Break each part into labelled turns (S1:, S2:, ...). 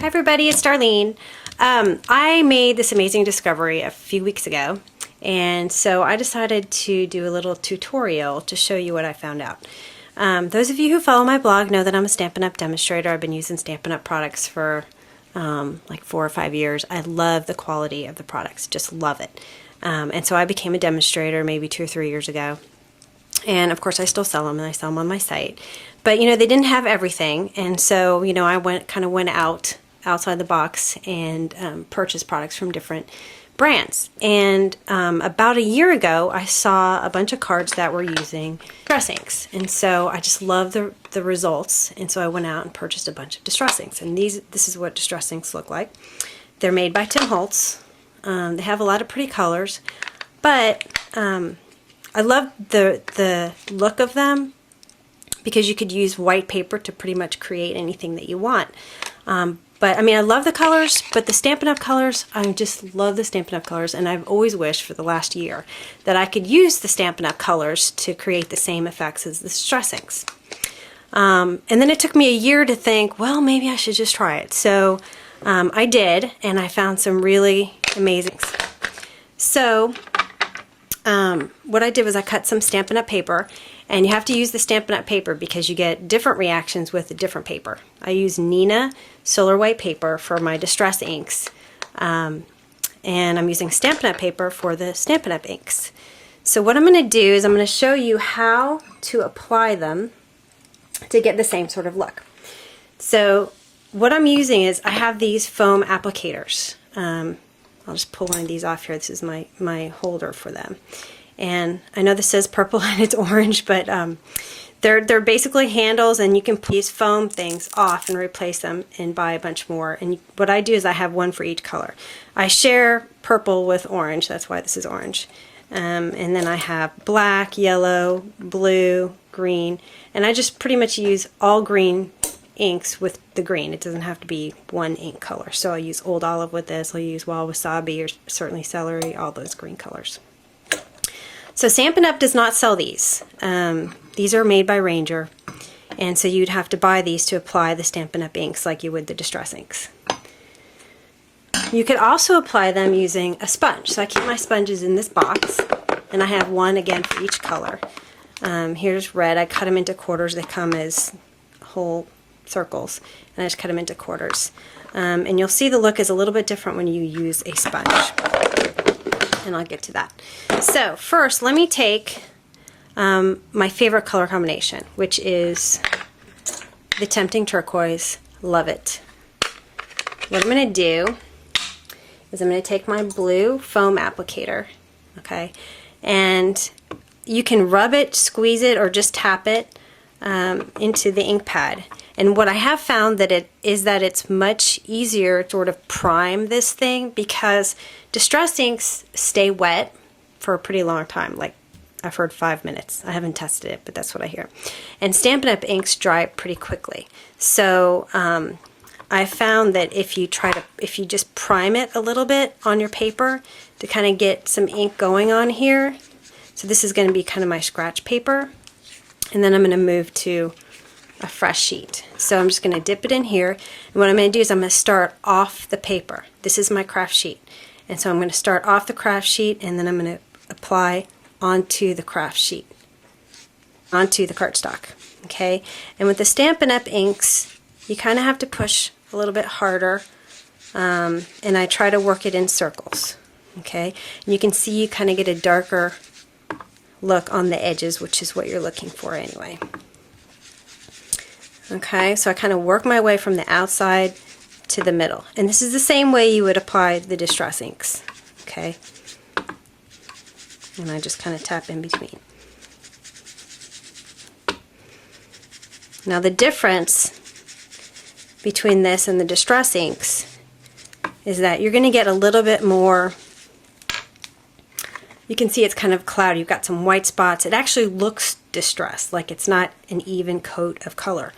S1: Hi everybody, it's Darlene. I made this amazing discovery a few weeks ago, and so I decided to do a little tutorial to show you what I found out. Those of you who follow my blog know that I'm a Stampin' Up! Demonstrator. I've been using Stampin' Up! Products for like 4 or 5 years. I love the quality of the products, just love it. And so I became a demonstrator maybe 2 or 3 years ago. And of course I still sell them, and I sell them on my site. But you know, they didn't have everything, and so you know, I went outside the box and purchased products from different brands. And about a year ago, I saw a bunch of cards that were using distress inks, and so I just love the results. And so I went out and purchased a bunch of distress inks. And this is what distress inks look like. They're made by Tim Holtz. They have a lot of pretty colors, but I love the look of them because you could use white paper to pretty much create anything that you want. But I mean, I love the colors, but the Stampin' Up! Colors, I just love the Stampin' Up! Colors, and I've always wished for the last year that I could use the Stampin' Up! Colors to create the same effects as the distress inks. And then it took me a year to think, well, maybe I should just try it. So I did, and I found some really amazing. So what I did was I cut some Stampin' Up! Paper, and you have to use the Stampin' Up! Paper because you get different reactions with a different paper. I use Nina Solar White paper for my distress inks, and I'm using Stampin' Up! Paper for the Stampin' Up! Inks. So what I'm going to do is I'm going to show you how to apply them to get the same sort of look. So what I'm using is I have these foam applicators. I'll just pull one of these off here. This is my holder for them. And I know this says purple and it's orange, but they're basically handles, and you can pull these foam things off and replace them and buy a bunch more. And what I do is I have one for each color. I share purple with orange, that's why this is orange. And then I have black, yellow, blue, green, and I just pretty much use all green inks with the green. It doesn't have to be one ink color. So I'll use Old Olive with this, I'll use Wild Wasabi, or certainly Celery, all those green colors. So Stampin' Up! Does not sell these. These are made by Ranger, and so you'd have to buy these to apply the Stampin' Up! Inks like you would the distress inks. You could also apply them using a sponge. So I keep my sponges in this box, and I have one again for each color. Here's red. I cut them into quarters. They come as whole circles, and I just cut them into quarters. And you'll see the look is a little bit different when you use a sponge. And I'll get to that. So first, let me take my favorite color combination, which is the Tempting Turquoise. Love it. What I'm going to do is I'm going to take my blue foam applicator, okay, and you can rub it, squeeze it, or just tap it into the ink pad. And what I have found that it's much easier to sort of prime this thing, because distress inks stay wet for a pretty long time, like I've heard 5 minutes. I haven't tested it, but that's what I hear. And Stampin' Up! Inks dry pretty quickly. So I found that if you just prime it a little bit on your paper to kind of get some ink going on here. So this is going to be kind of my scratch paper, and then I'm going to move to a fresh sheet. So I'm just going to dip it in here, and what I'm going to do is I'm going to start off the paper. This is my craft sheet, and so I'm going to start off the craft sheet, and then I'm going to apply onto the craft sheet, onto the cardstock. Okay, and with the Stampin' Up! Inks, you kind of have to push a little bit harder, and I try to work it in circles. Okay, and you can see you kind of get a darker look on the edges, which is what you're looking for anyway. Okay, so I kind of work my way from the outside to the middle. And this is the same way you would apply the distress inks. Okay, and I just kind of tap in between. Now the difference between this and the distress inks is that you're going to get a little bit more. You can see it's kind of cloudy. You've got some white spots. It actually looks distressed, like it's not an even coat of color.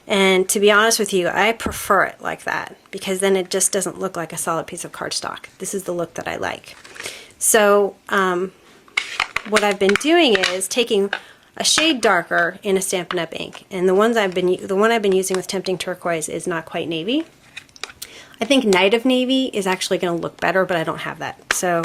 S1: And to be honest with you, I prefer it like that, because then it just doesn't look like a solid piece of cardstock. This is the look that I like. So what I've been doing is taking a shade darker in a Stampin' Up! Ink. And the one I've been using with Tempting Turquoise is not quite navy. I think Night of Navy is actually going to look better, but I don't have that. So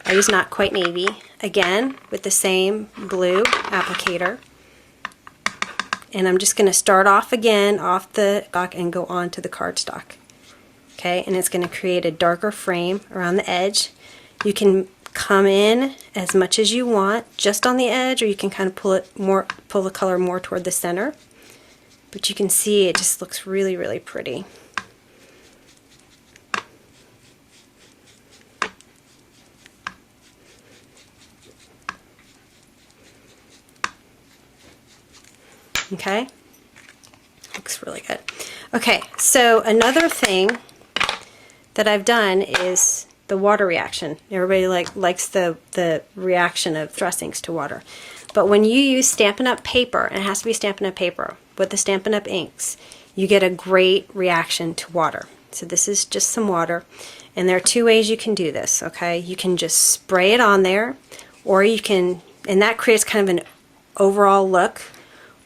S1: I use Not Quite Navy, again, with the same blue applicator. And I'm just going to start off again, off the stock, and go on to the cardstock. Okay, and it's going to create a darker frame around the edge. You can come in as much as you want, just on the edge, or you can kind of pull the color more toward the center. But you can see it just looks really, really pretty. Okay, looks really good. Okay, so another thing that I've done is the water reaction. Everybody likes the reaction of dressings to water. But when you use Stampin' Up! Paper, and it has to be Stampin' Up! Paper, with the Stampin' Up! Inks, you get a great reaction to water. So this is just some water, and there are two ways you can do this, okay? You can just spray it on there, or you can, and that creates kind of an overall look,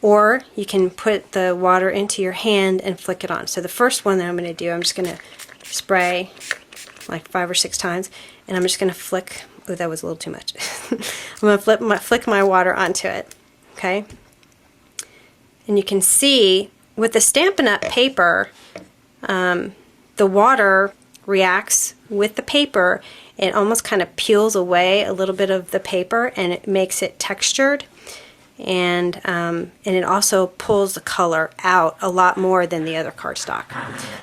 S1: or you can put the water into your hand and flick it on. So the first one that I'm going to do, I'm just going to spray like 5 or 6 times, and I'm just going to flick. Oh, that was a little too much. I'm going to flick my water onto it. Okay, and you can see with the Stampin' Up! Paper, the water reacts with the paper. It almost kind of peels away a little bit of the paper, and it makes it textured. And it also pulls the color out a lot more than the other cardstock.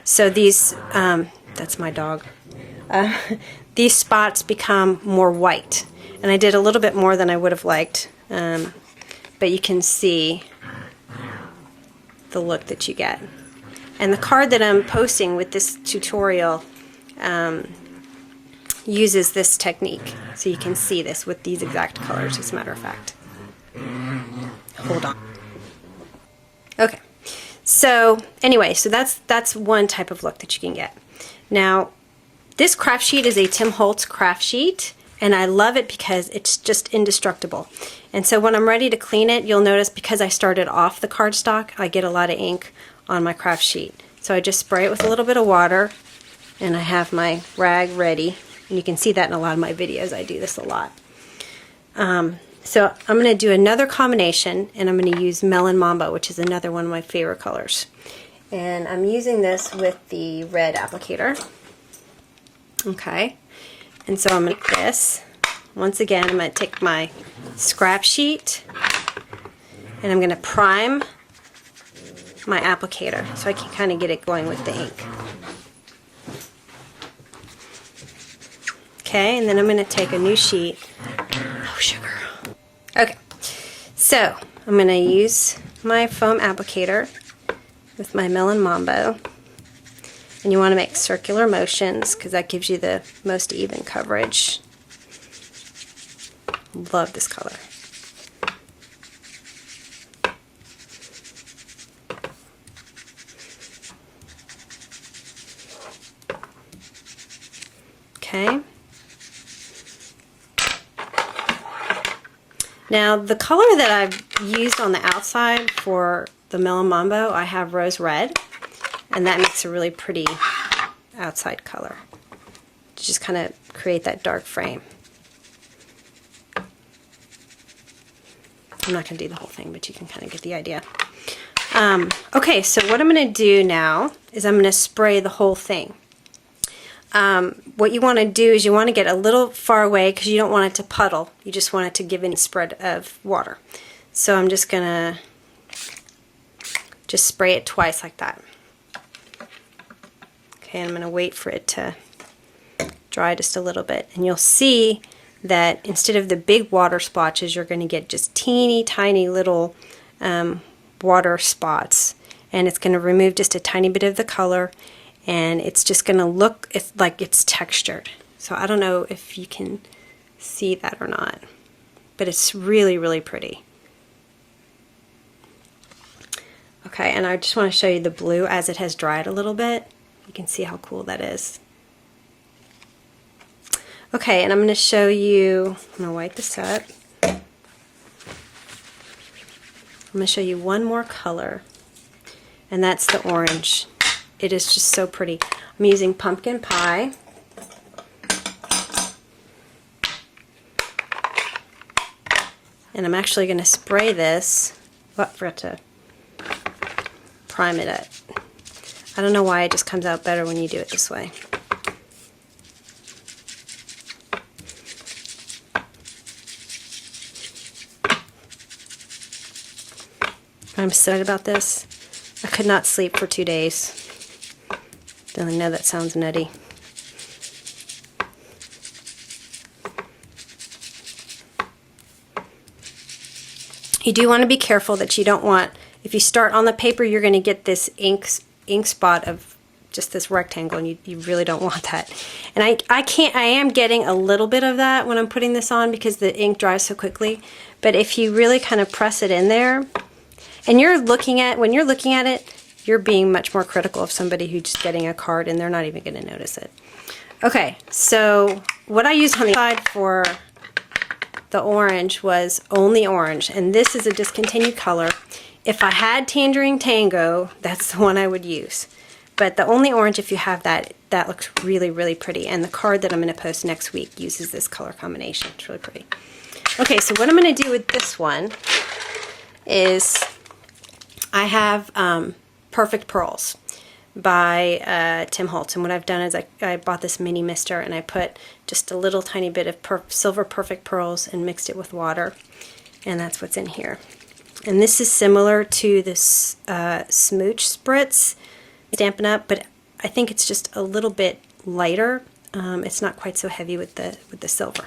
S1: So these, that's my dog. These spots become more white, and I did a little bit more than I would have liked, but you can see the look that you get. And the card that I'm posting with this tutorial uses this technique, so you can see this with these exact colors, as a matter of fact. Hold on. Okay, so anyway, so that's one type of look that you can get. Now, this craft sheet is a Tim Holtz craft sheet, and I love it because it's just indestructible. And so when I'm ready to clean it, you'll notice because I started off the cardstock, I get a lot of ink on my craft sheet. So I just spray it with a little bit of water, and I have my rag ready. And you can see that in a lot of my videos. I do this a lot. So I'm going to do another combination, and I'm going to use Melon Mambo, which is another one of my favorite colors. And I'm using this with the red applicator. Okay, and so I'm going to do this. Once again, I'm going to take my scrap sheet, and I'm going to prime my applicator so I can kind of get it going with the ink. Okay, and then I'm going to take a new sheet. Oh, sugar. Okay, so I'm going to use my foam applicator with my Melon Mambo. And you want to make circular motions because that gives you the most even coverage. Love this color. Okay. Now the color that I've used on the outside for the Melon Mambo, I have rose red, and that makes a really pretty outside color to just kind of create that dark frame. I'm not going to do the whole thing, but you can kind of get the idea. Okay, so what I'm going to do now is I'm going to spray the whole thing. What you want to do is you want to get a little far away because you don't want it to puddle. You just want it to give any spread of water. So I'm just going to just spray it twice like that. Okay, and I'm going to wait for it to dry just a little bit. And you'll see that instead of the big water splotches, you're going to get just teeny tiny little water spots. And it's going to remove just a tiny bit of the color, and it's just going to look like it's textured. So I don't know if you can see that or not, but it's really, really pretty. Okay, and I just want to show you the blue as it has dried a little bit. You can see how cool that is. Okay, and I'm going to show you, I'm going to wipe this up. I'm going to show you one more color, and that's the orange. it is just so pretty. I'm using pumpkin pie. And I'm actually going to spray this. I forgot to prime it up. I don't know why it just comes out better when you do it this way. I'm excited about this. I could not sleep for 2 days. I know that sounds nutty. You do want to be careful that you don't want, if you start on the paper, you're going to get this ink spot of just this rectangle, and you really don't want that. And I am getting a little bit of that when I'm putting this on because the ink dries so quickly. But if you really kind of press it in there, and when you're looking at it, you're being much more critical of somebody who's just getting a card and they're not even going to notice it. Okay, so what I used on the side for the orange was only orange, and this is a discontinued color. If I had Tangerine Tango, that's the one I would use. But the only orange, if you have that, that looks really, really pretty. And the card that I'm going to post next week uses this color combination. It's really pretty. Okay, so what I'm going to do with this one is I have Perfect Pearls by Tim Holtz, and what I've done is I bought this mini mister and I put just a little tiny bit of silver Perfect Pearls and mixed it with water, and that's what's in here. And this is similar to this Smooch Spritz Stampin' Up, but I think it's just a little bit lighter. It's not quite so heavy with the silver.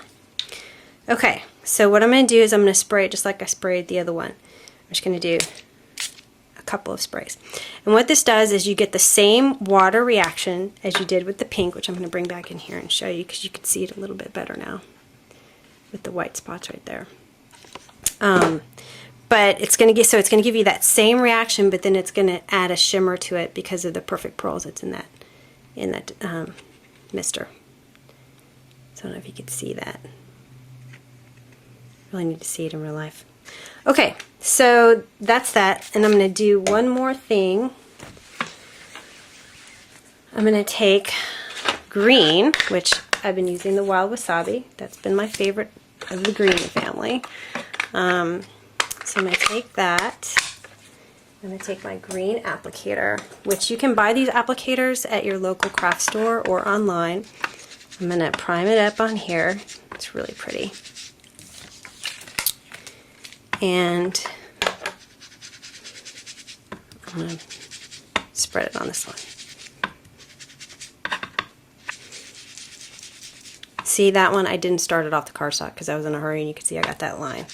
S1: Okay, so what I'm going to do is I'm going to spray it just like I sprayed the other one. I'm just going to do couple of sprays. And what this does is you get the same water reaction as you did with the pink, which I'm going to bring back in here and show you because you can see it a little bit better now with the white spots right there. But it's going to give you that same reaction, but then it's going to add a shimmer to it because of the Perfect Pearls that's in that mister. So I don't know if you could see that. Really need to see it in real life. Okay, so that's that, and I'm going to do one more thing. I'm going to take green, which I've been using the Wild Wasabi. That's been my favorite of the green family. So I'm going to take that. I'm going to take my green applicator, which you can buy these applicators at your local craft store or online. I'm going to prime it up on here. It's really pretty. And I'm going to spread it on this one. See, that one I didn't start it off the cardstock because I was in a hurry, and you can see I got that line.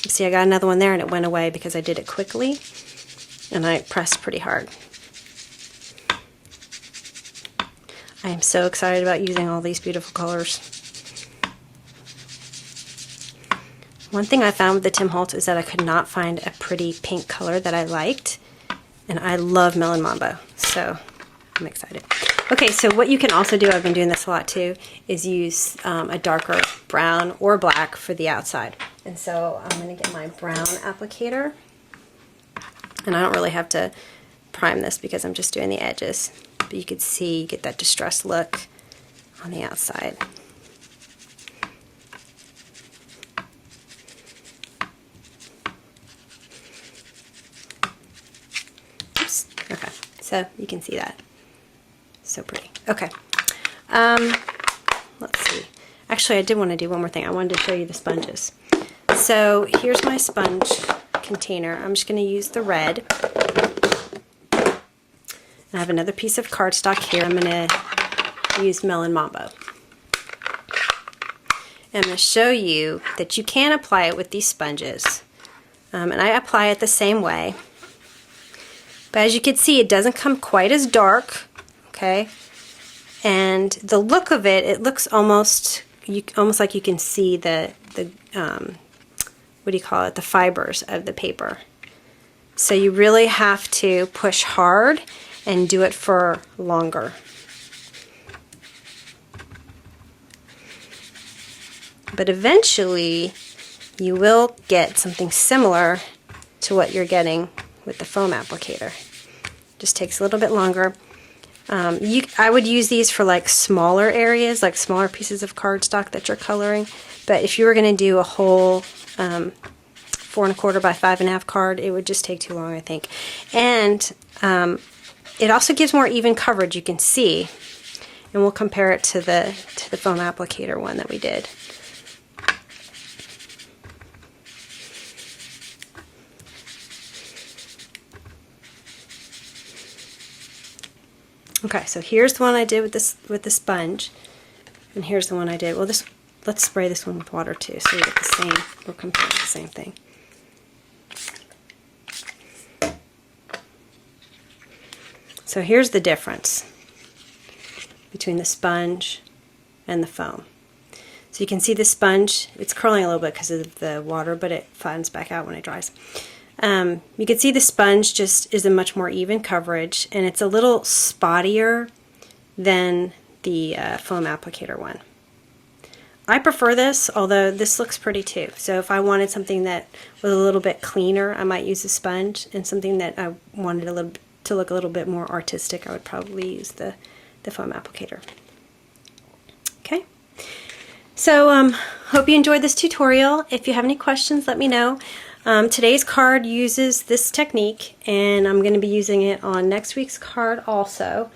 S1: See, I got another one there and it went away because I did it quickly and I pressed pretty hard. I am so excited about using all these beautiful colors. One thing I found with the Tim Holtz is that I could not find a pretty pink color that I liked, and I love Melon Mambo, so I'm excited. Okay, so what you can also do, I've been doing this a lot too, is use a darker brown or black for the outside. And so I'm going to get my brown applicator, and I don't really have to prime this because I'm just doing the edges, but you can see, you get that distressed look on the outside. Okay, so you can see that. So pretty. Okay. Let's see. Actually, I did want to do one more thing. I wanted to show you the sponges. So here's my sponge container. I'm just going to use the red. I have another piece of cardstock here. I'm going to use Melon Mambo. And I'm going to show you that you can apply it with these sponges. And I apply it the same way. But as you can see, it doesn't come quite as dark, okay? And the look of it, it looks almost like you can see the what do you call it, the fibers of the paper. So you really have to push hard and do it for longer. But eventually, you will get something similar to what you're getting with the foam applicator. Just takes a little bit longer. I would use these for like smaller areas, like smaller pieces of cardstock that you're coloring. But if you were going to do a whole 4 1/4 by 5 1/2 card, it would just take too long, I think. And it also gives more even coverage, you can see. And we'll compare it to the foam applicator one that we did. Okay, so here's the one I did with the sponge, and here's the one I did. Well, let's spray this one with water too, so we get the same. We're comparing the same thing. So here's the difference between the sponge and the foam. So you can see the sponge, it's curling a little bit because of the water, but it flattens back out when it dries. You can see the sponge just is a much more even coverage, and it's a little spottier than the foam applicator one. I prefer this, although this looks pretty too. So if I wanted something that was a little bit cleaner, I might use the sponge, and something that I wanted to look a little bit more artistic, I would probably use the foam applicator. Okay, so hope you enjoyed this tutorial. If you have any questions, let me know. Today's card uses this technique, and I'm going to be using it on next week's card also,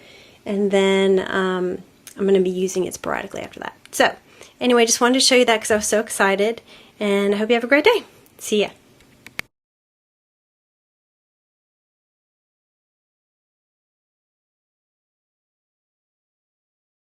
S1: and then I'm going to be using it sporadically after that. So anyway, just wanted to show you that because I was so excited, and I hope you have a great day. See ya.